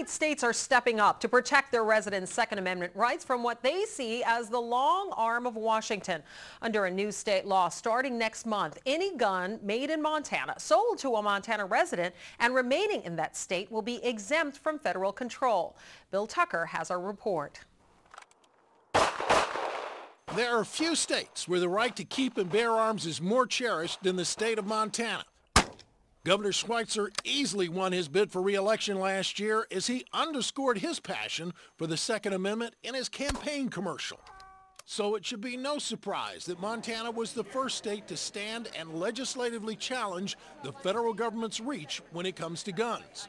Tonight, states are stepping up to protect their residents' Second Amendment rights from what they see as the long arm of Washington. Under a new state law starting next month, any gun made in Montana, sold to a Montana resident, and remaining in that state will be exempt from federal control. Bill Tucker has our report. There are few states where the right to keep and bear arms is more cherished than the state of Montana. Governor Schweitzer easily won his bid for re-election last year as he underscored his passion for the Second Amendment in his campaign commercial. So it should be no surprise that Montana was the first state to stand and legislatively challenge the federal government's reach when it comes to guns.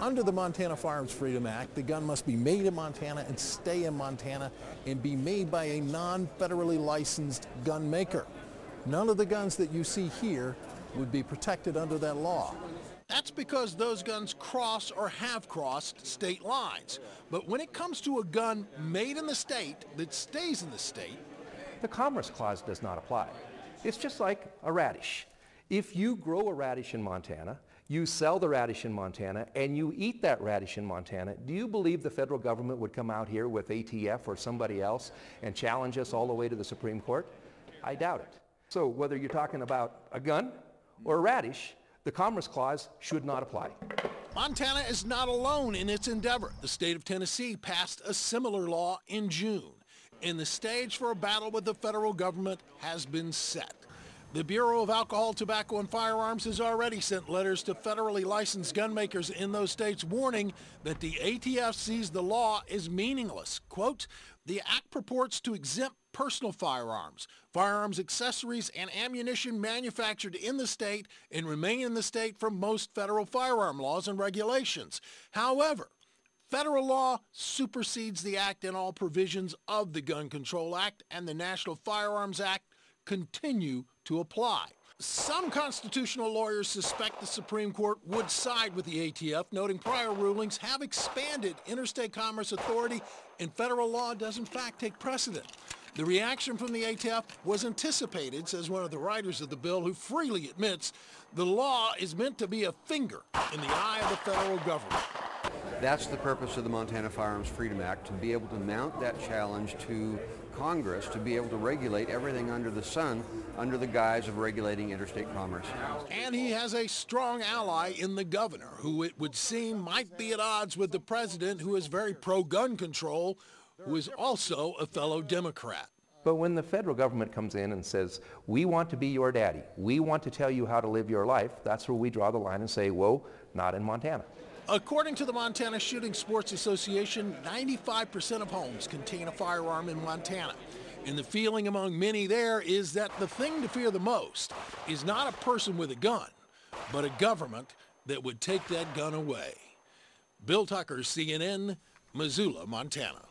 Under the Montana Firearms Freedom Act, the gun must be made in Montana and stay in Montana and be made by a non-federally licensed gun maker. None of the guns that you see here would be protected under that law. That's because those guns cross or have crossed state lines. But when it comes to a gun made in the state that stays in the state, the Commerce Clause does not apply. It's just like a radish. If you grow a radish in Montana, you sell the radish in Montana, and you eat that radish in Montana, do you believe the federal government would come out here with ATF or somebody else and challenge us all the way to the Supreme Court? I doubt it. So whether you're talking about a gun or a radish, the Commerce Clause should not apply. Montana is not alone in its endeavor. The state of Tennessee passed a similar law in June, and the stage for a battle with the federal government has been set. The Bureau of Alcohol, Tobacco, and Firearms has already sent letters to federally licensed gun makers in those states warning that the ATF sees the law as meaningless. Quote, "The act purports to exempt personal firearms, firearms accessories, and ammunition manufactured in the state and remain in the state from most federal firearm laws and regulations. However, federal law supersedes the act and all provisions of the Gun Control Act and the National Firearms Act continue to apply." Some constitutional lawyers suspect the Supreme Court would side with the ATF, noting prior rulings have expanded interstate commerce authority and federal law does in fact take precedent. The reaction from the ATF was anticipated, says one of the writers of the bill, who freely admits the law is meant to be a finger in the eye of the federal government. That's the purpose of the Montana Firearms Freedom Act, to be able to mount that challenge to Congress, to be able to regulate everything under the sun under the guise of regulating interstate commerce. And he has a strong ally in the governor, who it would seem might be at odds with the president, who is very pro-gun control, who is also a fellow Democrat. But when the federal government comes in and says, we want to be your daddy, we want to tell you how to live your life, that's where we draw the line and say, whoa, not in Montana. According to the Montana Shooting Sports Association, 95% of homes contain a firearm in Montana. And the feeling among many there is that the thing to fear the most is not a person with a gun, but a government that would take that gun away. Bill Tucker, CNN, Missoula, Montana.